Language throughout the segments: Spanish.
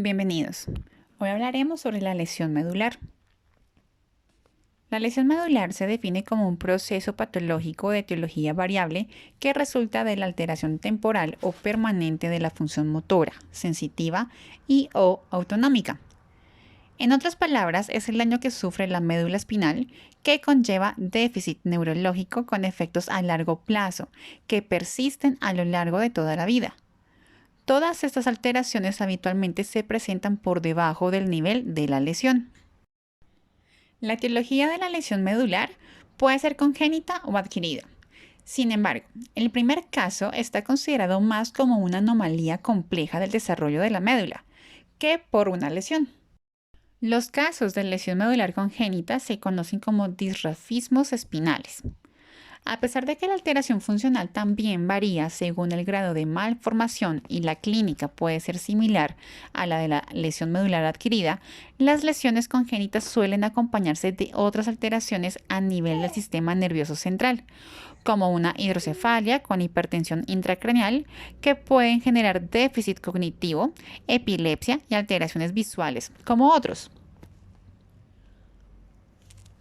Bienvenidos. Hoy hablaremos sobre la lesión medular. La lesión medular se define como un proceso patológico de etiología variable que resulta de la alteración temporal o permanente de la función motora, sensitiva y/o autonómica. En otras palabras, es el daño que sufre la médula espinal que conlleva déficit neurológico con efectos a largo plazo que persisten a lo largo de toda la vida. Todas estas alteraciones habitualmente se presentan por debajo del nivel de la lesión. La etiología de la lesión medular puede ser congénita o adquirida. Sin embargo, el primer caso está considerado más como una anomalía compleja del desarrollo de la médula que por una lesión. Los casos de lesión medular congénita se conocen como disrafismos espinales. A pesar de que la alteración funcional también varía según el grado de malformación y la clínica puede ser similar a la de la lesión medular adquirida, las lesiones congénitas suelen acompañarse de otras alteraciones a nivel del sistema nervioso central, como una hidrocefalia con hipertensión intracraneal, que pueden generar déficit cognitivo, epilepsia y alteraciones visuales, como otros.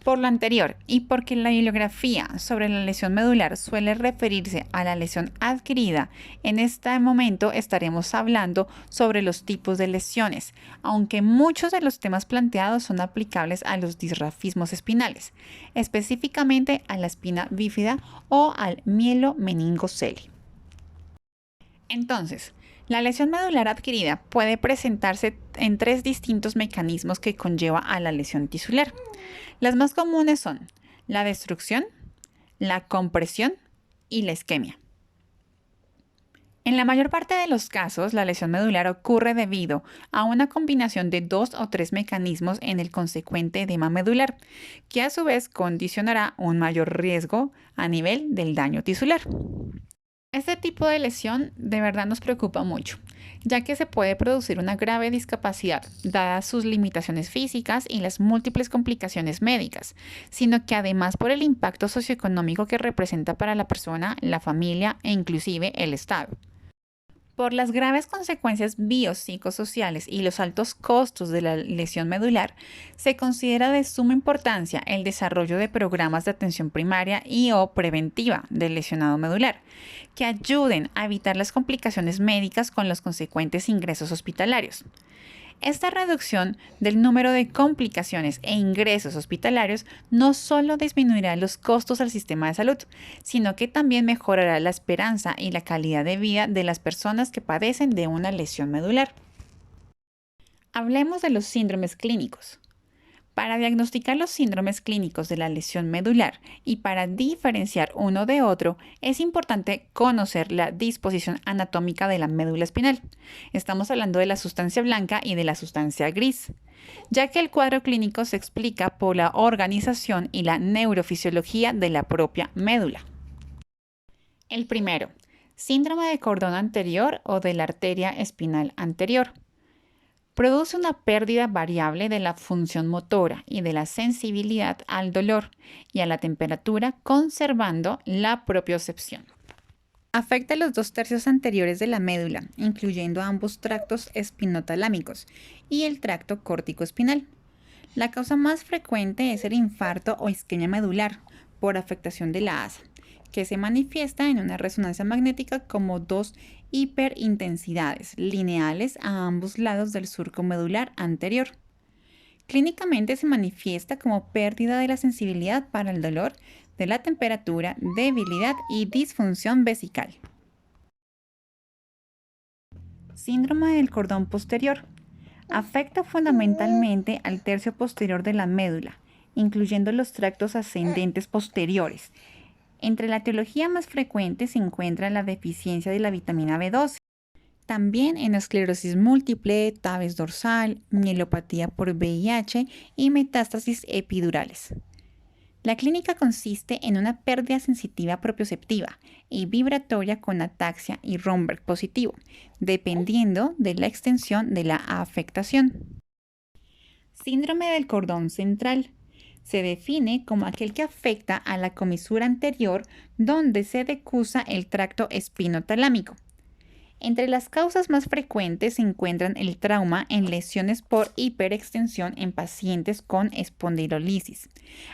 Por lo anterior, y porque la bibliografía sobre la lesión medular suele referirse a la lesión adquirida, en este momento estaremos hablando sobre los tipos de lesiones, aunque muchos de los temas planteados son aplicables a los disrafismos espinales, específicamente a la espina bífida o al mielomeningocele. Entonces, la lesión medular adquirida puede presentarse en tres distintos mecanismos que conlleva a la lesión tisular. Las más comunes son la destrucción, la compresión y la isquemia. En la mayor parte de los casos, la lesión medular ocurre debido a una combinación de 2 o 3 mecanismos en el consecuente edema medular, que a su vez condicionará un mayor riesgo a nivel del daño tisular. Este tipo de lesión de verdad nos preocupa mucho, ya que se puede producir una grave discapacidad, dadas sus limitaciones físicas y las múltiples complicaciones médicas, sino que además por el impacto socioeconómico que representa para la persona, la familia e inclusive el Estado. Por las graves consecuencias biopsicosociales y los altos costos de la lesión medular, se considera de suma importancia el desarrollo de programas de atención primaria y/o preventiva del lesionado medular, que ayuden a evitar las complicaciones médicas con los consecuentes ingresos hospitalarios. Esta reducción del número de complicaciones e ingresos hospitalarios no solo disminuirá los costos al sistema de salud, sino que también mejorará la esperanza y la calidad de vida de las personas que padecen de una lesión medular. Hablemos de los síndromes clínicos. Para diagnosticar los síndromes clínicos de la lesión medular y para diferenciar uno de otro, es importante conocer la disposición anatómica de la médula espinal. Estamos hablando de la sustancia blanca y de la sustancia gris, ya que el cuadro clínico se explica por la organización y la neurofisiología de la propia médula. El primero, síndrome de cordón anterior o de la arteria espinal anterior. Produce una pérdida variable de la función motora y de la sensibilidad al dolor y a la temperatura, conservando la propiocepción. Afecta los 2/3 anteriores de la médula, incluyendo ambos tractos espinotalámicos y el tracto córtico-espinal. La causa más frecuente es el infarto o isquemia medular por afectación de la asa, que se manifiesta en una resonancia magnética como dos hiperintensidades lineales a ambos lados del surco medular anterior. Clínicamente se manifiesta como pérdida de la sensibilidad para el dolor, de la temperatura, debilidad y disfunción vesical. Síndrome del cordón posterior. Afecta fundamentalmente al tercio posterior de la médula, incluyendo los tractos ascendentes posteriores. Entre la etiología más frecuente se encuentra la deficiencia de la vitamina B12. También en esclerosis múltiple, tabes dorsal, mielopatía por VIH y metástasis epidurales. La clínica consiste en una pérdida sensitiva propioceptiva y vibratoria con ataxia y Romberg positivo, dependiendo de la extensión de la afectación. Síndrome del cordón central. Se define como aquel que afecta a la comisura anterior donde se decusa el tracto espinotalámico. Entre las causas más frecuentes se encuentran el trauma en lesiones por hiperextensión en pacientes con espondilolisis,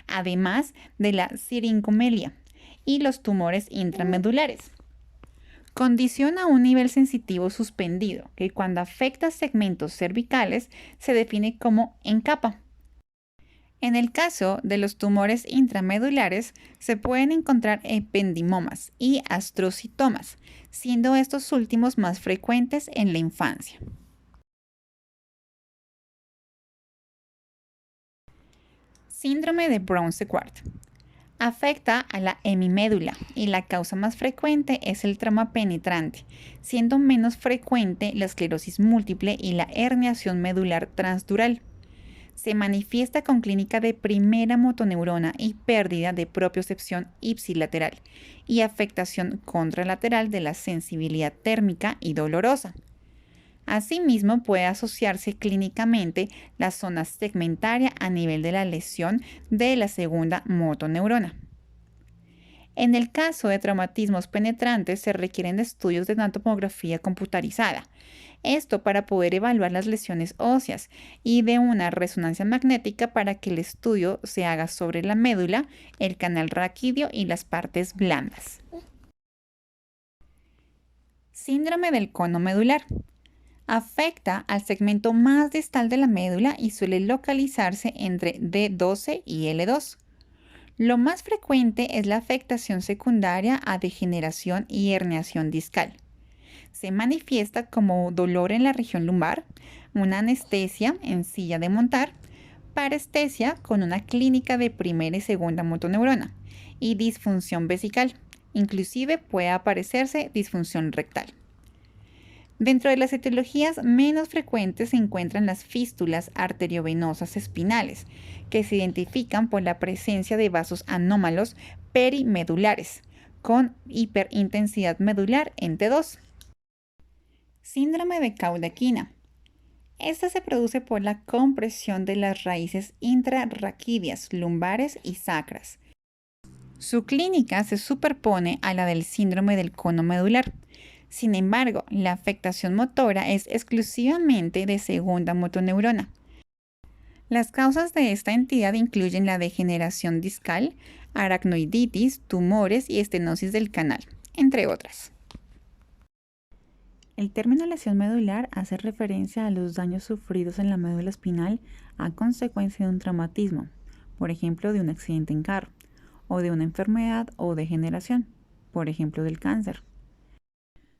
además de la siringomelia y los tumores intramedulares. Condición a un nivel sensitivo suspendido, que cuando afecta segmentos cervicales se define como en capa. En el caso de los tumores intramedulares, se pueden encontrar ependimomas y astrocitomas, siendo estos últimos más frecuentes en la infancia. Síndrome de Brown-Séquard. Afecta a la hemimédula y la causa más frecuente es el trauma penetrante, siendo menos frecuente la esclerosis múltiple y la herniación medular transdural. Se manifiesta con clínica de primera motoneurona y pérdida de propiocepción ipsilateral y afectación contralateral de la sensibilidad térmica y dolorosa. Asimismo, puede asociarse clínicamente la zona segmentaria a nivel de la lesión de la segunda motoneurona. En el caso de traumatismos penetrantes se requieren estudios de anatomografía computarizada, esto para poder evaluar las lesiones óseas, y de una resonancia magnética para que el estudio se haga sobre la médula, el canal raquídeo y las partes blandas. Síndrome del cono medular. Afecta al segmento más distal de la médula y suele localizarse entre D12 y L2. Lo más frecuente es la afectación secundaria a degeneración y herniación discal. Se manifiesta como dolor en la región lumbar, una anestesia en silla de montar, parestesia con una clínica de primera y segunda motoneurona y disfunción vesical. Inclusive puede aparecerse disfunción rectal. Dentro de las etiologías menos frecuentes se encuentran las fístulas arteriovenosas espinales, que se identifican por la presencia de vasos anómalos perimedulares, con hiperintensidad medular en T2. Síndrome de caudaquina. Esta se produce por la compresión de las raíces intrarraquídeas, lumbares y sacras. Su clínica se superpone a la del síndrome del cono medular. Sin embargo, la afectación motora es exclusivamente de segunda motoneurona. Las causas de esta entidad incluyen la degeneración discal, aracnoiditis, tumores y estenosis del canal, entre otras. El término lesión medular hace referencia a los daños sufridos en la médula espinal a consecuencia de un traumatismo, por ejemplo, de un accidente en carro, o de una enfermedad o degeneración, por ejemplo, del cáncer.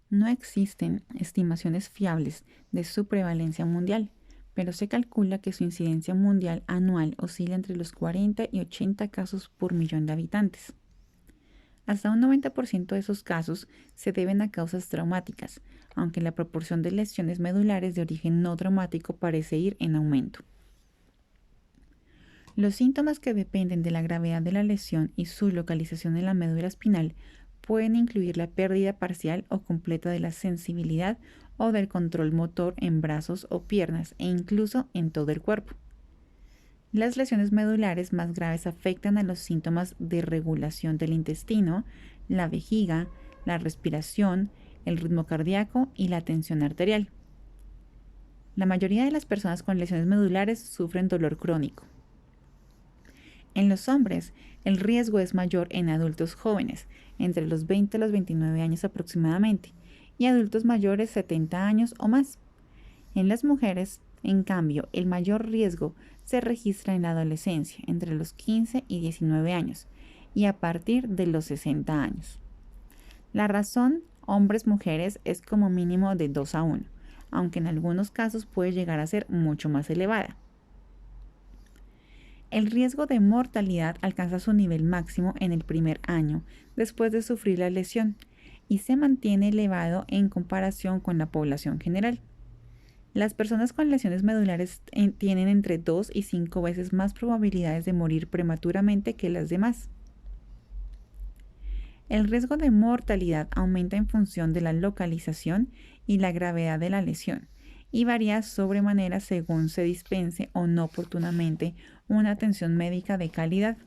No existen estimaciones fiables de su prevalencia mundial, pero se calcula que su incidencia mundial anual oscila entre los 40 y 80 casos por millón de habitantes. Hasta un 90% de esos casos se deben a causas traumáticas, aunque la proporción de lesiones medulares de origen no traumático parece ir en aumento. Los síntomas que dependen de la gravedad de la lesión y su localización en la médula espinal pueden incluir la pérdida parcial o completa de la sensibilidad o del control motor en brazos o piernas e incluso en todo el cuerpo. Las lesiones medulares más graves afectan a los síntomas de regulación del intestino, la vejiga, la respiración, el ritmo cardíaco y la tensión arterial. La mayoría de las personas con lesiones medulares sufren dolor crónico. En los hombres, el riesgo es mayor en adultos jóvenes, entre los 20 y los 29 años aproximadamente, y adultos mayores 70 años o más. En las mujeres, en cambio, el mayor riesgo se registra en la adolescencia, entre los 15 y 19 años, y a partir de los 60 años. La razón hombres-mujeres es como mínimo de 2-1, aunque en algunos casos puede llegar a ser mucho más elevada. El riesgo de mortalidad alcanza su nivel máximo en el primer año después de sufrir la lesión y se mantiene elevado en comparación con la población general. Las personas con lesiones medulares tienen entre 2 y 5 veces más probabilidades de morir prematuramente que las demás. El riesgo de mortalidad aumenta en función de la localización y la gravedad de la lesión y varía sobremanera según se dispense o no oportunamente una atención médica de calidad.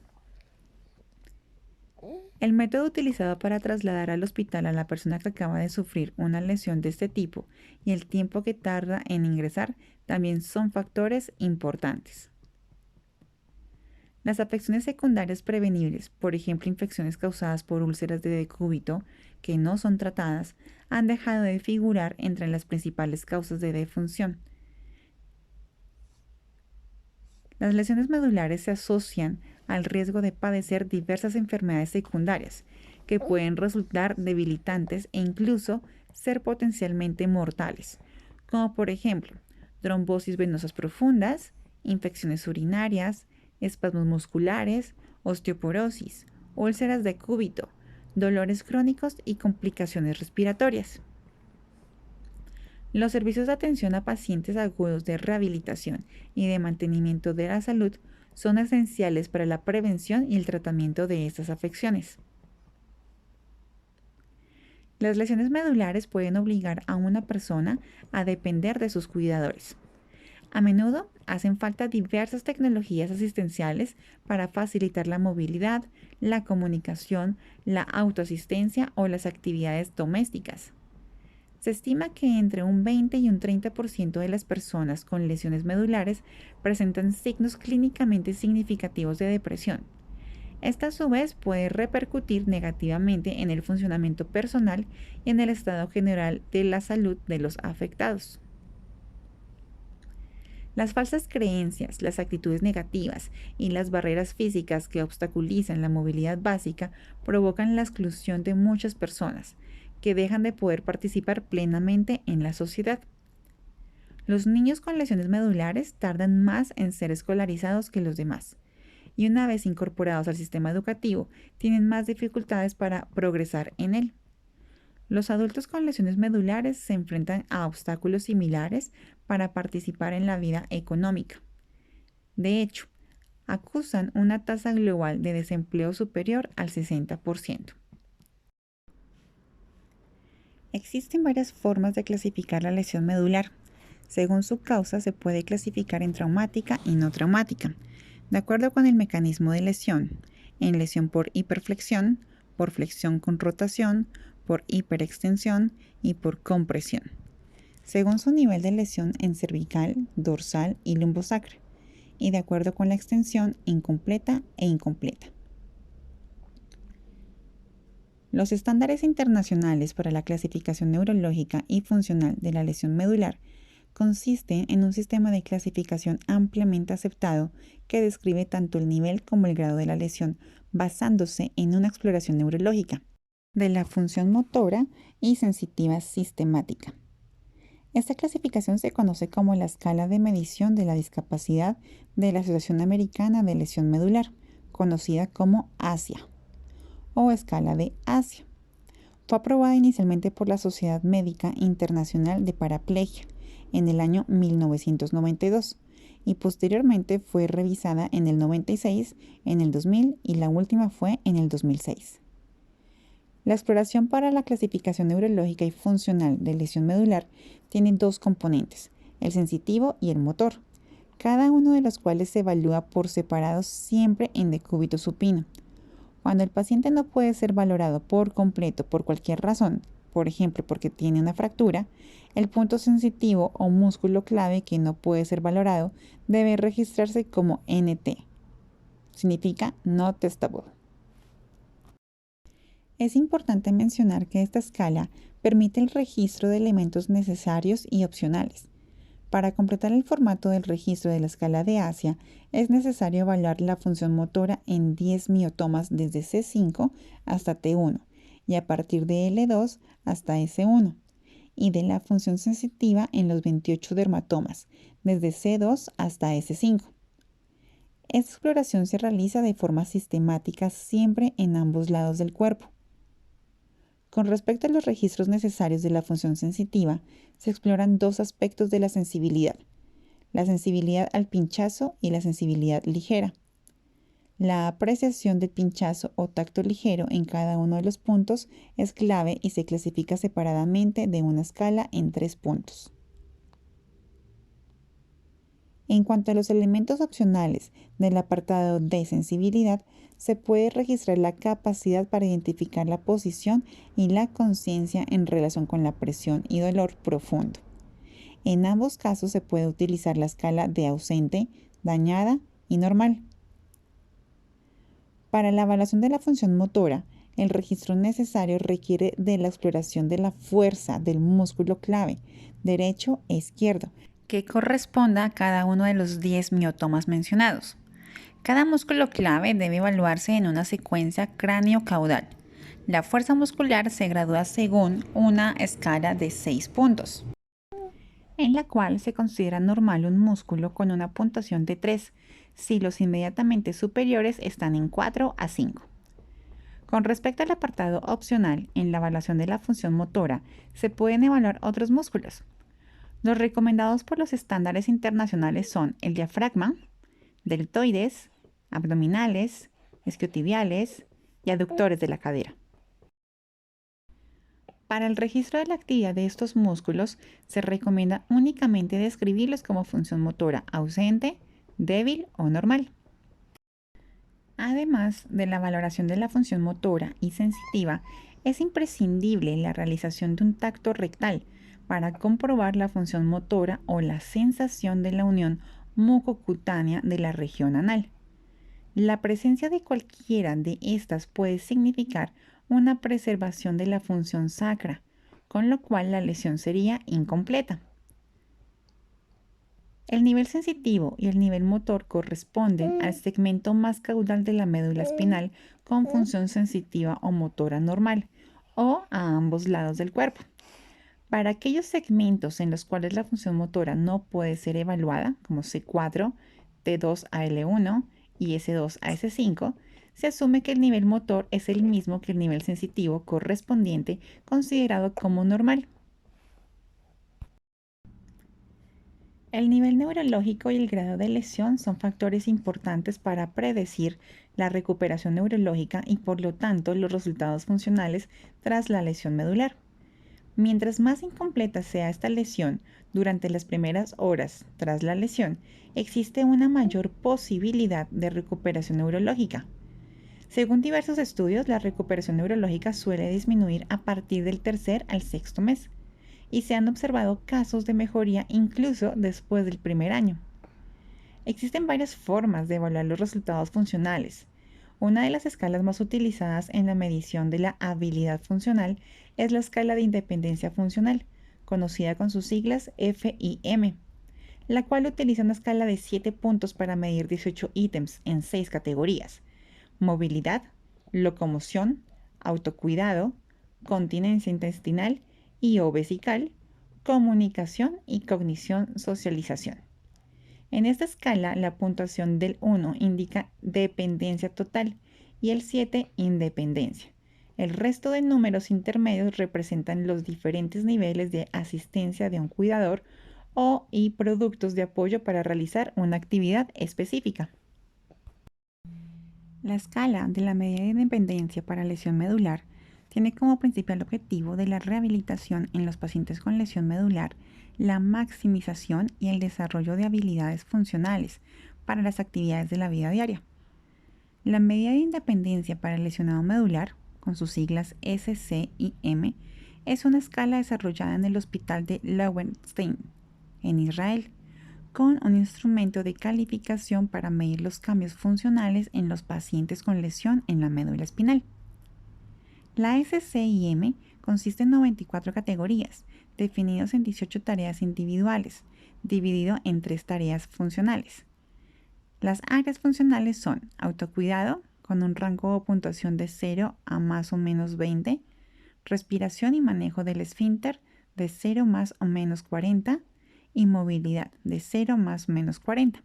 El método utilizado para trasladar al hospital a la persona que acaba de sufrir una lesión de este tipo y el tiempo que tarda en ingresar también son factores importantes. Las afecciones secundarias prevenibles, por ejemplo infecciones causadas por úlceras de decúbito que no son tratadas, han dejado de figurar entre las principales causas de defunción. Las lesiones medulares se asocian al riesgo de padecer diversas enfermedades secundarias que pueden resultar debilitantes e incluso ser potencialmente mortales, como por ejemplo trombosis venosas profundas, infecciones urinarias, espasmos musculares, osteoporosis, úlceras de cúbito, dolores crónicos y complicaciones respiratorias. Los servicios de atención a pacientes agudos de rehabilitación y de mantenimiento de la salud son esenciales para la prevención y el tratamiento de estas afecciones. Las lesiones medulares pueden obligar a una persona a depender de sus cuidadores. A menudo hacen falta diversas tecnologías asistenciales para facilitar la movilidad, la comunicación, la autoasistencia o las actividades domésticas. Se estima que entre un 20 y un 30% de las personas con lesiones medulares presentan signos clínicamente significativos de depresión. Esta a su vez puede repercutir negativamente en el funcionamiento personal y en el estado general de la salud de los afectados. Las falsas creencias, las actitudes negativas y las barreras físicas que obstaculizan la movilidad básica provocan la exclusión de muchas personas, que dejan de poder participar plenamente en la sociedad. Los niños con lesiones medulares tardan más en ser escolarizados que los demás, y una vez incorporados al sistema educativo, tienen más dificultades para progresar en él. Los adultos con lesiones medulares se enfrentan a obstáculos similares para participar en la vida económica. De hecho, acusan una tasa global de desempleo superior al 60%. Existen varias formas de clasificar la lesión medular. Según su causa, se puede clasificar en traumática y no traumática, de acuerdo con el mecanismo de lesión, en lesión por hiperflexión, por flexión con rotación, por hiperextensión y por compresión, según su nivel de lesión en cervical, dorsal y lumbosacra, y de acuerdo con la extensión incompleta e incompleta. Los estándares internacionales para la clasificación neurológica y funcional de la lesión medular consisten en un sistema de clasificación ampliamente aceptado que describe tanto el nivel como el grado de la lesión, basándose en una exploración neurológica de la función motora y sensitiva sistemática. Esta clasificación se conoce como la escala de medición de la discapacidad de la Asociación Americana de Lesión Medular, conocida como ASIA, o escala de Asia. Fue aprobada inicialmente por la Sociedad Médica Internacional de Paraplegia en el año 1992 y posteriormente fue revisada en el 96, en el 2000 y la última fue en el 2006. La exploración para la clasificación neurológica y funcional de lesión medular tiene dos componentes, el sensitivo y el motor, cada uno de los cuales se evalúa por separado siempre en decúbito supino. Cuando el paciente no puede ser valorado por completo por cualquier razón, por ejemplo porque tiene una fractura, el punto sensitivo o músculo clave que no puede ser valorado debe registrarse como NT. Significa no testable. Es importante mencionar que esta escala permite el registro de elementos necesarios y opcionales. Para completar el formato del registro de la escala de Asia, es necesario evaluar la función motora en 10 miotomas desde C5 hasta T1 y a partir de L2 hasta S1, y de la función sensitiva en los 28 dermatomas desde C2 hasta S5. Esta exploración se realiza de forma sistemática siempre en ambos lados del cuerpo. Con respecto a los registros necesarios de la función sensitiva, se exploran dos aspectos de la sensibilidad al pinchazo y la sensibilidad ligera. La apreciación del pinchazo o tacto ligero en cada uno de los puntos es clave y se clasifica separadamente de una escala en 3 puntos. En cuanto a los elementos opcionales del apartado de sensibilidad, se puede registrar la capacidad para identificar la posición y la conciencia en relación con la presión y dolor profundo. En ambos casos se puede utilizar la escala de ausente, dañada y normal. Para la evaluación de la función motora, el registro necesario requiere de la exploración de la fuerza del músculo clave, derecho e izquierdo, que corresponda a cada uno de los 10 miotomas mencionados. Cada músculo clave debe evaluarse en una secuencia cráneo-caudal. La fuerza muscular se gradúa según una escala de 6 puntos, en la cual se considera normal un músculo con una puntuación de 3, si los inmediatamente superiores están en 4 a 5. Con respecto al apartado opcional, en la evaluación de la función motora, se pueden evaluar otros músculos. Los recomendados por los estándares internacionales son el diafragma, deltoides, abdominales, isquiotibiales y aductores de la cadera. Para el registro de la actividad de estos músculos, se recomienda únicamente describirlos como función motora ausente, débil o normal. Además de la valoración de la función motora y sensitiva, es imprescindible la realización de un tacto rectal para comprobar la función motora o la sensación de la unión mucocutánea de la región anal. La presencia de cualquiera de estas puede significar una preservación de la función sacra, con lo cual la lesión sería incompleta. El nivel sensitivo y el nivel motor corresponden al segmento más caudal de la médula espinal con función sensitiva o motora normal, o a ambos lados del cuerpo. Para aquellos segmentos en los cuales la función motora no puede ser evaluada, como C4, T2 a L1 y S2 a S5, se asume que el nivel motor es el mismo que el nivel sensitivo correspondiente, considerado como normal. El nivel neurológico y el grado de lesión son factores importantes para predecir la recuperación neurológica y, por lo tanto, los resultados funcionales tras la lesión medular. Mientras más incompleta sea esta lesión durante las primeras horas tras la lesión, existe una mayor posibilidad de recuperación neurológica. Según diversos estudios, la recuperación neurológica suele disminuir a partir del tercer al sexto mes, y se han observado casos de mejoría incluso después del primer año. Existen varias formas de evaluar los resultados funcionales. Una de las escalas más utilizadas en la medición de la habilidad funcional es la escala de independencia funcional, conocida con sus siglas FIM, la cual utiliza una escala de 7 puntos para medir 18 ítems en 6 categorías: movilidad, locomoción, autocuidado, continencia intestinal y o vesical, comunicación y cognición socialización. En esta escala, la puntuación del 1 indica dependencia total y el 7 independencia. El resto de números intermedios representan los diferentes niveles de asistencia de un cuidador y productos de apoyo para realizar una actividad específica. La escala de la medida de independencia para lesión medular tiene como principal objetivo de la rehabilitación en los pacientes con lesión medular la maximización y el desarrollo de habilidades funcionales para las actividades de la vida diaria. La medida de independencia para el lesionado medular, con sus siglas SCIM, es una escala desarrollada en el Hospital de Lowenstein, en Israel, con un instrumento de calificación para medir los cambios funcionales en los pacientes con lesión en la médula espinal. La SCIM consiste en 94 categorías, definidas en 18 tareas individuales, dividido en 3 tareas funcionales. Las áreas funcionales son autocuidado, con un rango de puntuación de 0 a más o menos 20, respiración y manejo del esfínter de 0 más o menos 40, y movilidad de 0 más o menos 40.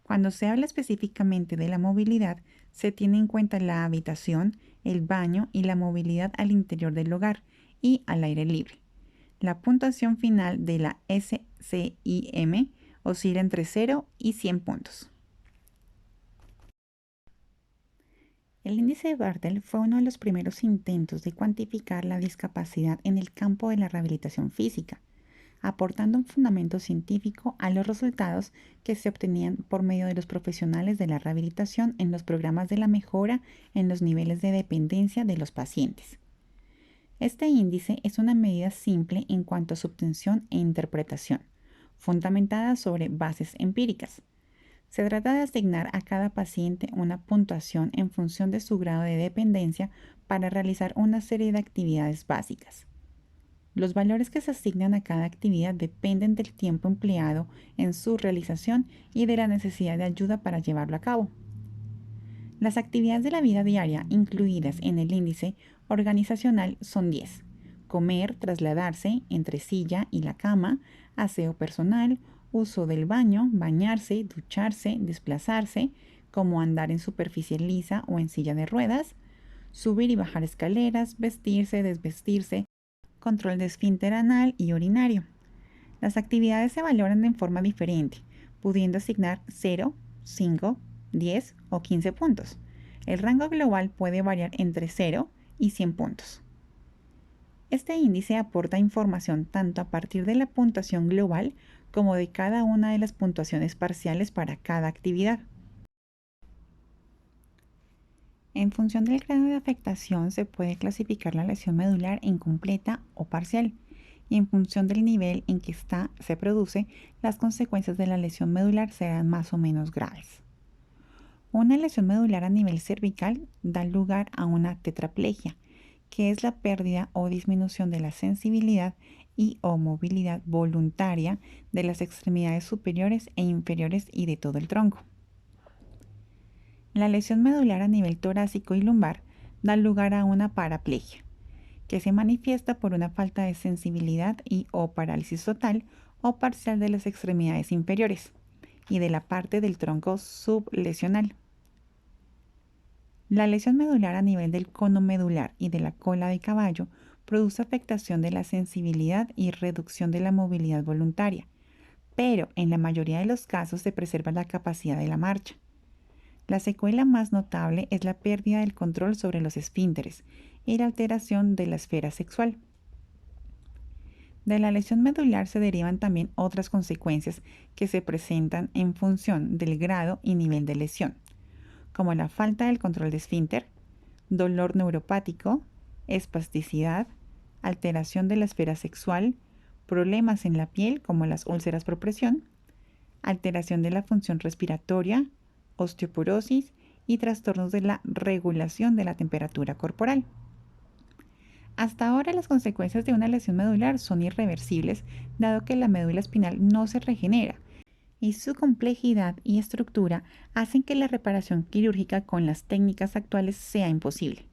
Cuando se habla específicamente de la movilidad, se tiene en cuenta la habitación, el baño y la movilidad al interior del hogar y al aire libre. La puntuación final de la SCIM oscila entre 0 y 100 puntos. El índice de Bartel fue uno de los primeros intentos de cuantificar la discapacidad en el campo de la rehabilitación física. aportando un fundamento científico a los resultados que se obtenían por medio de los profesionales de la rehabilitación en los programas de la mejora en los niveles de dependencia de los pacientes. Este índice es una medida simple en cuanto a su obtención e interpretación, fundamentada sobre bases empíricas. Se trata de asignar a cada paciente una puntuación en función de su grado de dependencia para realizar una serie de actividades básicas. Los valores que se asignan a cada actividad dependen del tiempo empleado en su realización y de la necesidad de ayuda para llevarlo a cabo. Las actividades de la vida diaria incluidas en el índice organizacional son 10. Comer, trasladarse entre silla y la cama, aseo personal, uso del baño, bañarse, ducharse, desplazarse, como andar en superficie lisa o en silla de ruedas, subir y bajar escaleras, vestirse, desvestirse, control de esfínter anal y urinario. Las actividades se valoran en forma diferente, pudiendo asignar 0, 5, 10 o 15 puntos. El rango global puede variar entre 0 y 100 puntos. Este índice aporta información tanto a partir de la puntuación global como de cada una de las puntuaciones parciales para cada actividad. En función del grado de afectación se puede clasificar la lesión medular en completa o parcial, y en función del nivel en que se produce, las consecuencias de la lesión medular serán más o menos graves. Una lesión medular a nivel cervical da lugar a una tetraplegia, que es la pérdida o disminución de la sensibilidad y o movilidad voluntaria de las extremidades superiores e inferiores y de todo el tronco. La lesión medular a nivel torácico y lumbar da lugar a una paraplegia, que se manifiesta por una falta de sensibilidad y o parálisis total o parcial de las extremidades inferiores y de la parte del tronco sublesional. La lesión medular a nivel del cono medular y de la cola de caballo produce afectación de la sensibilidad y reducción de la movilidad voluntaria, pero en la mayoría de los casos se preserva la capacidad de la marcha. La secuela más notable es la pérdida del control sobre los esfínteres y la alteración de la esfera sexual. De la lesión medular se derivan también otras consecuencias que se presentan en función del grado y nivel de lesión, como la falta del control de esfínter, dolor neuropático, espasticidad, alteración de la esfera sexual, problemas en la piel como las úlceras por presión, alteración de la función respiratoria, osteoporosis y trastornos de la regulación de la temperatura corporal. Hasta ahora las consecuencias de una lesión medular son irreversibles, dado que la médula espinal no se regenera y su complejidad y estructura hacen que la reparación quirúrgica con las técnicas actuales sea imposible.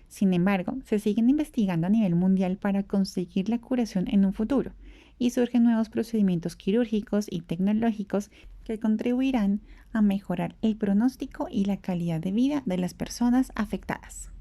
Sin embargo, se siguen investigando a nivel mundial para conseguir la curación en un futuro, y surgen nuevos procedimientos quirúrgicos y tecnológicos que contribuirán a mejorar el pronóstico y la calidad de vida de las personas afectadas.